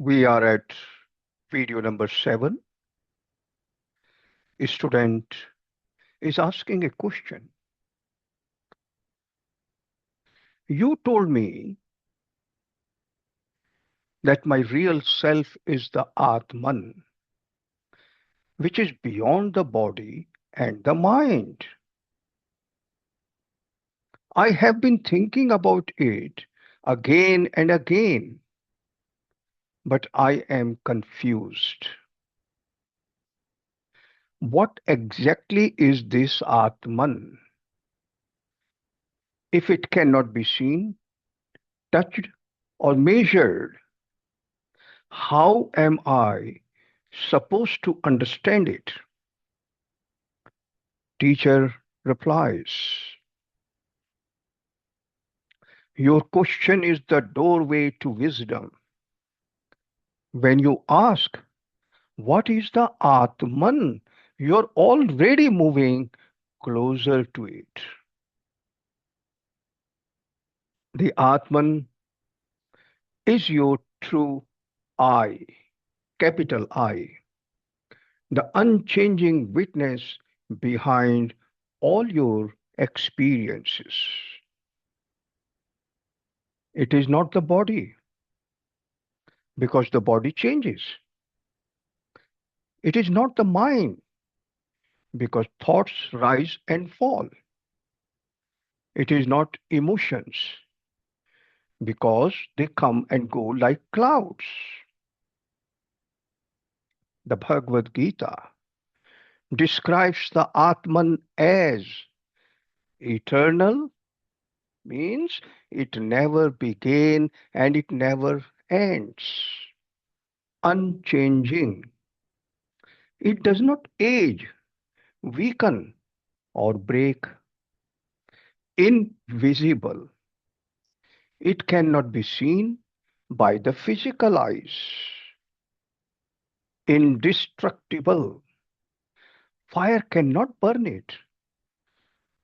We are at video number 7. A student is asking a question. You told me that my real self is the Atman, which is beyond the body and the mind. I have been thinking about it again and again, but I am confused. What exactly is this Atman? If it cannot be seen, touched, or measured, how am I supposed to understand it? Teacher replies, your question is the doorway to wisdom. When you ask, what is the Atman? You're already moving closer to it. The Atman is your true I, capital I, the unchanging witness behind all your experiences. It is not the body, because the body changes. It is not the mind, because thoughts rise and fall. It is not emotions, because they come and go like clouds. The Bhagavad Gītā describes the Atman as eternal, means it never began and it never ends. Unchanging, it does not age, weaken, or break. Invisible, it cannot be seen by the physical eyes. Indestructible, fire cannot burn it,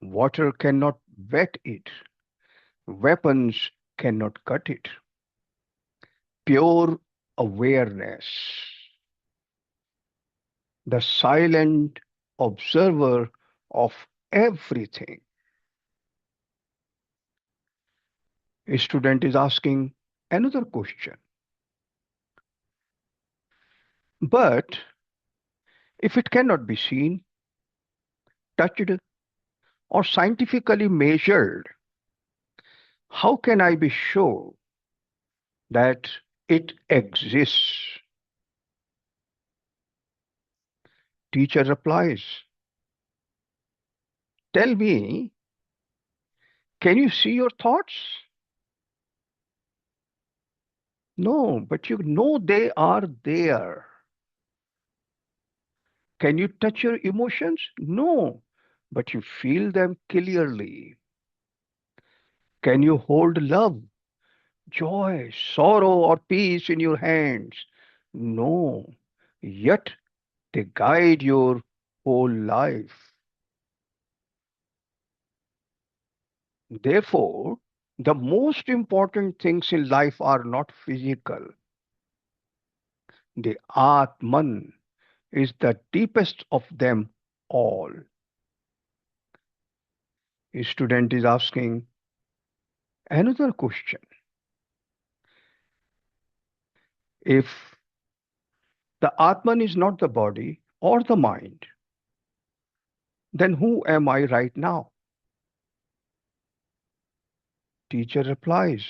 water cannot wet it, weapons cannot cut it. Pure awareness, the silent observer of everything. A student is asking another question. But if it cannot be seen, touched, or scientifically measured, how can I be sure that it exists? Teacher replies, tell me, can you see your thoughts? No, but you know they are there. Can you touch your emotions? No, but you feel them clearly. Can you hold love, joy, sorrow, or peace in your hands? No, yet they guide your whole life. Therefore, the most important things in life are not physical. The Atman is the deepest of them all. A student is asking another question. If the Atman is not the body or the mind, then who am I right now? Teacher replies,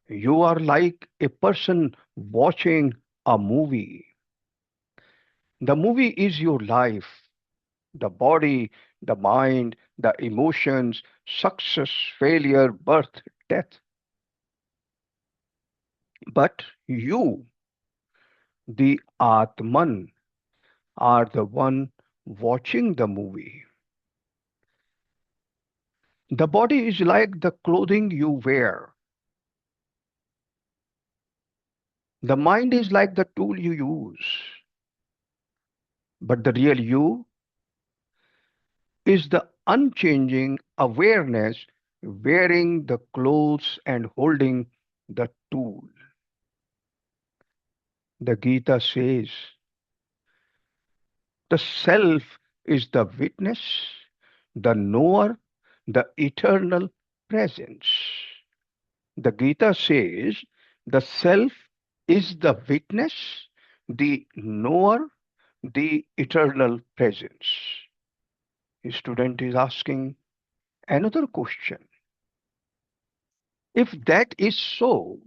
you are like a person watching a movie. The movie is your life, the body, the mind, the emotions, success, failure, birth, death. But you, the Atman, are the one watching the movie. The body is like the clothing you wear. The mind is like the tool you use. But the real you is the unchanging awareness wearing the clothes and holding the tool. The Gita says the self is the witness, the knower, the eternal presence. The Gita says the self is the witness, the knower, the eternal presence. A student is asking another question. If that is so,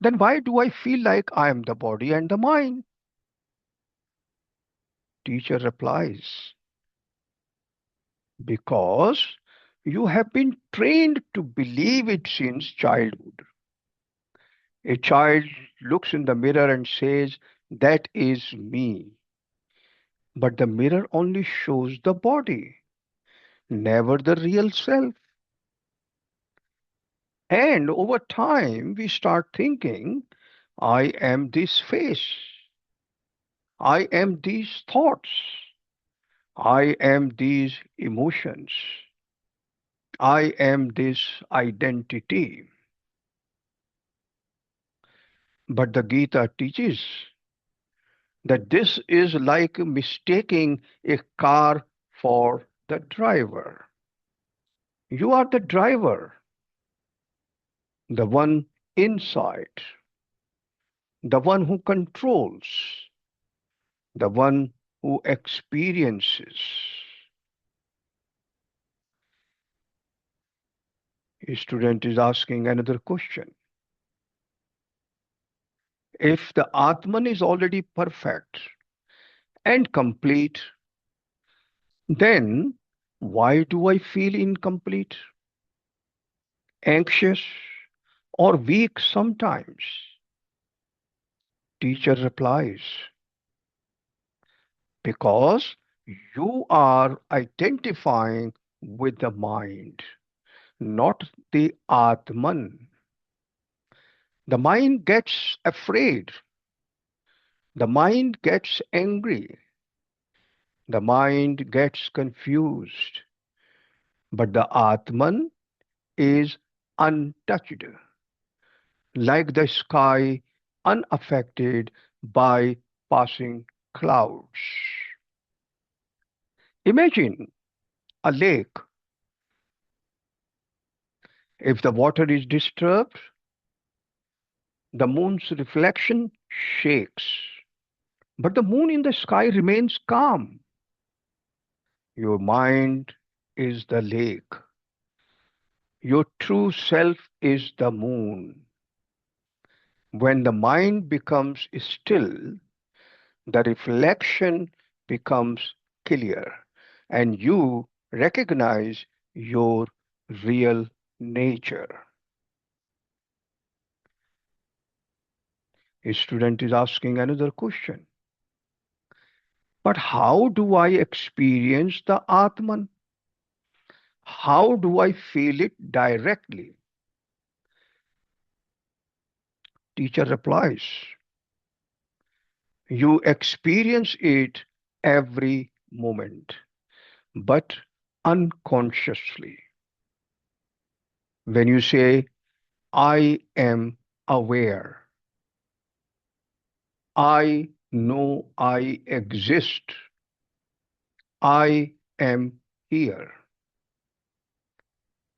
then why do I feel like I am the body and the mind? Teacher replies, because you have been trained to believe it since childhood. A child looks in the mirror and says, that is me. But the mirror only shows the body, never the real self. And over time, we start thinking, I am this face, I am these thoughts, I am these emotions, I am this identity. But the Gita teaches that this is like mistaking a car for the driver. You are the driver, the one inside, the one who controls, the one who experiences. A student is asking another question. If the Atman is already perfect and complete, then why do I feel incomplete, anxious, or weak sometimes? Teacher replies, because you are identifying with the mind, not the Atman. The mind gets afraid, the mind gets angry, the mind gets confused, but the Atman is untouched, like the sky unaffected by passing clouds. Imagine a lake. If the water is disturbed, the moon's reflection shakes, but the moon in the sky remains calm. Your mind is the lake. Your true self is the moon. When the mind becomes still, the reflection becomes clear and you recognize your real nature. A student is asking another question. But how do I experience the Atman? How do I feel it directly? Teacher replies, you experience it every moment, but unconsciously. When you say, I am aware, I know I exist, I am here.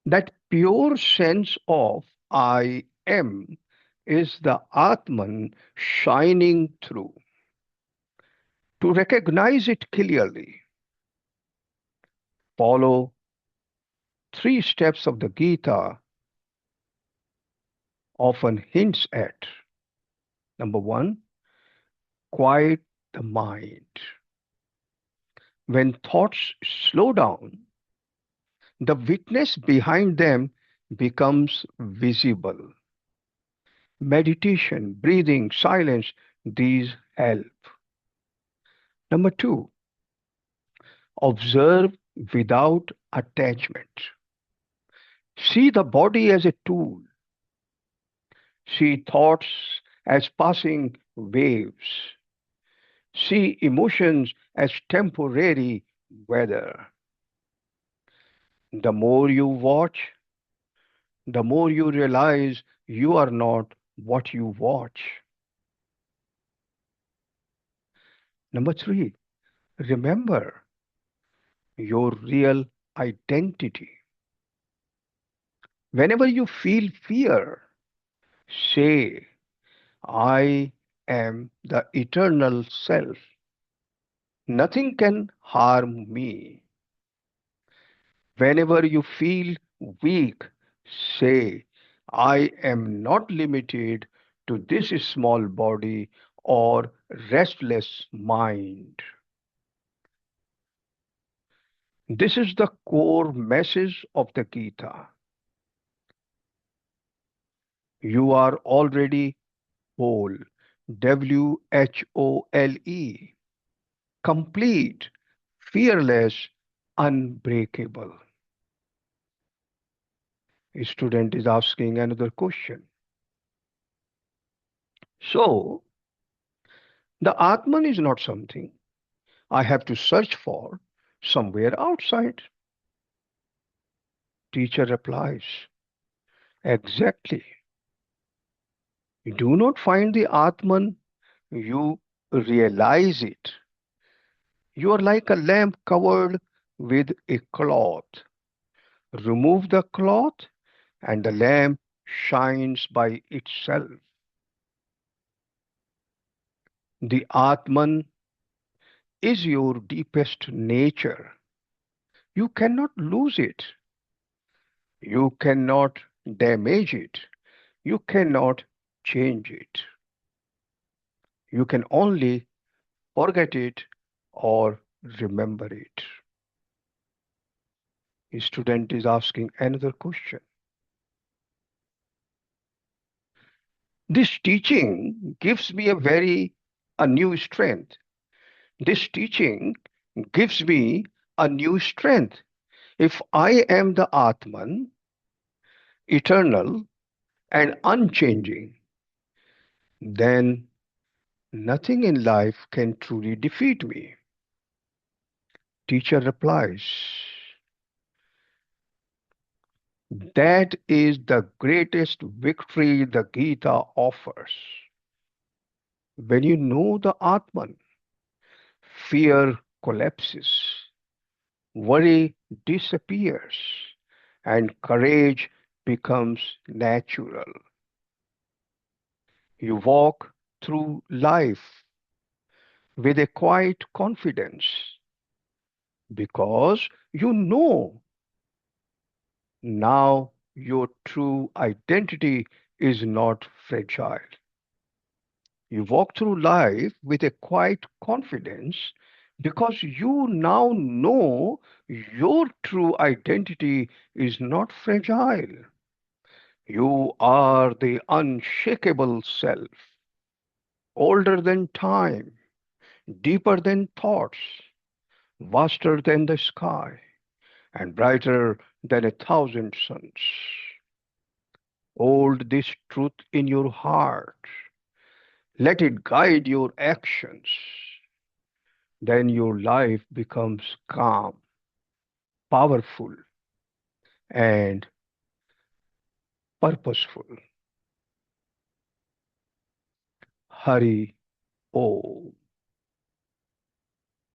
That pure sense of I am is the Atman shining through. To recognize it clearly, follow three steps of the Gita often hints at. Number one, quiet the mind. When thoughts slow down, the witness behind them becomes visible. Meditation, breathing, silence, these help. Number two, observe without attachment. See the body as a tool. See thoughts as passing waves. See emotions as temporary weather. The more you watch, the more you realize you are not what you watch. Number three, remember your real identity. Whenever you feel fear, say, I am the eternal self. Nothing can harm me. Whenever you feel weak, say, I am not limited to this small body or restless mind. This is the core message of the Gita. You are already whole. WHOLE. Complete, fearless, unbreakable. A student is asking another question. So, the Atman is not something I have to search for somewhere outside. Teacher replies, exactly. You do not find the Atman, you realize it. You are like a lamp covered with a cloth. Remove the cloth, and the lamp shines by itself. The Atman is your deepest nature. You cannot lose it. You cannot damage it. You cannot change it. You can only forget it or remember it. A student is asking another question. This teaching gives me a new strength. This teaching gives me a new strength. If I am the Atman, eternal and unchanging, then nothing in life can truly defeat me. Teacher replies, that is the greatest victory the Gita offers. When you know the Atman, fear collapses, worry disappears, and courage becomes natural. You walk through life with a quiet confidence because you know now your true identity is not fragile. You walk through life with a quiet confidence because you now know your true identity is not fragile. You are the unshakable self, older than time, deeper than thoughts, vaster than the sky, and brighter than a thousand suns. Hold this truth in your heart. Let it guide your actions. Then your life becomes calm, powerful, and purposeful. Hari Om.